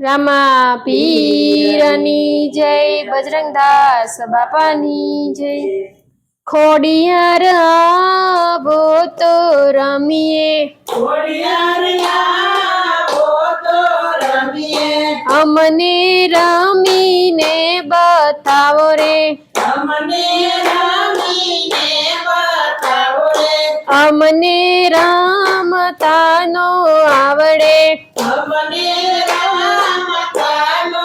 રામા પીરની જય, બજરંગદાસ બાપાની જય। ખોડિયાર આવો તો રમીએ, ખોડિયાર આવો તો રમીએ, અમને રમીને બતાવો રે, અમને રમીને બતાવો રે, અમને રમતા નો આવડે, અમને રમતા નો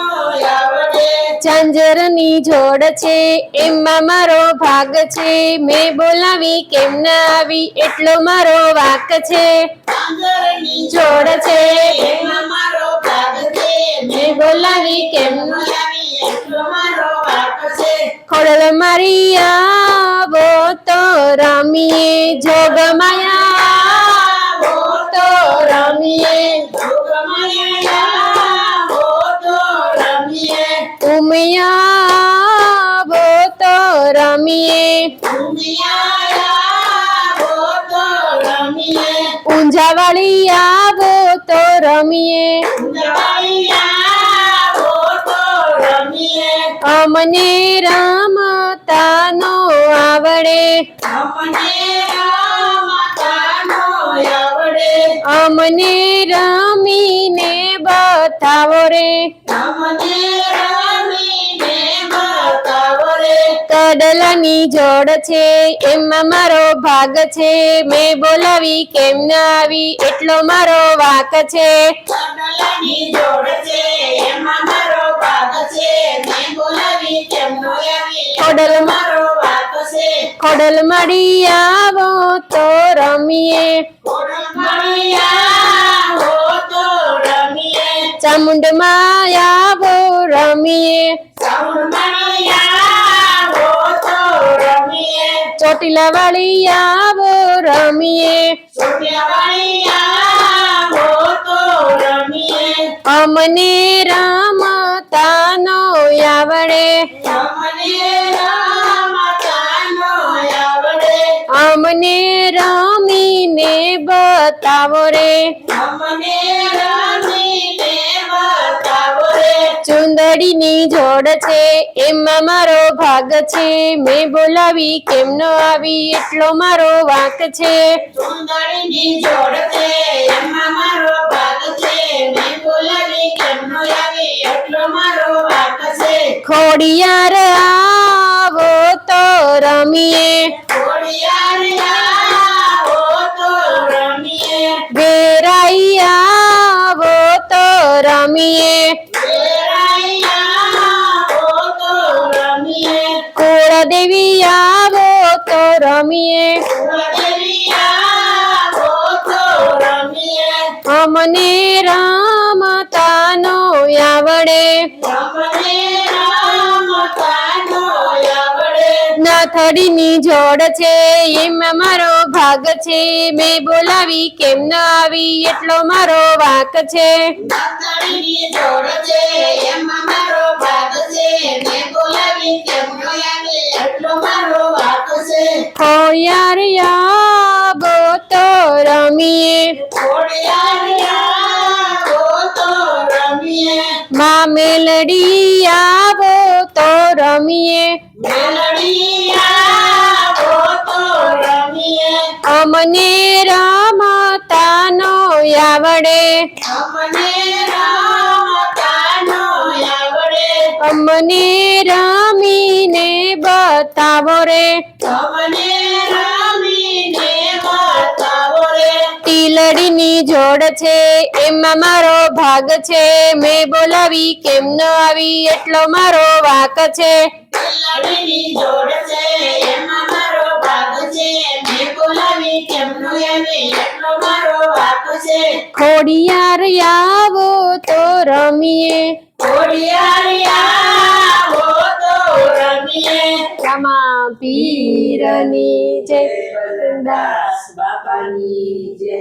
આવડે। ઝાંઝરની જોડ છે એમાં મારો ભાગ છે, મેં બોલાવી કેમ ના આવી એટલો મારો વાક છે। ઝાંઝરની જોડ છે એમાં મારો ભાગ છે, મેં બોલાવી કેમ ના આવી એટલો મારો વાક છે। ખોડલ મારી આવો તો રમીએ, જોગમાયા આવો તો રમીએ, ઉમિયા આવો તો રમીએ, ઊંઝાવાળી આવો તો રમીએ, અમને રમતા નો આવડે, અમને રમીને બતાવો રે, કડલાની જોડ છે એમાં મારો ભાગ છે, મેં બોલાવી કેમ ના આવી એટલો મારો વાક છે। ખોડલ મળી આવો તો રમીએ, ચામુંડમાં આવો રમીએ, ચોટીલા વાળી આવો રમીએ, અમને રમતા નો આવડે, અમને રમીને બતાવો રે, ચુંદડીની જોડ છે એમાં મારો ભાગ છે, મેં બોલાવી કેમ ન આવી એટલો મારો વાક છે। ખોડિયાર આવો તો રમીએ, વેરાઈ આવો તો રમીએ, કુળદેવી આવો તો રમીએ, અમને રમતા નો આવડે, નાથડીની જોડ છે એમાં મારો ભાગ છે, મેં બોલાવી કેમ ન આવી એટલો મારો વાક છે। ખોડિયાર આવો તો રમીએ, માં મેલડી આવો તો રમીએ, અમને રમતા નો આવડે, અમને રમીને બતાવો રે, ટીલડીની જોડ છે એમાં મારો ભાગ છે, મેં બોલાવી કેમ ન આવી એટલો મારો વાક છે। ખોડિયાર આવો તો રમીએ, રામા પીરની જય, બાપાની જય।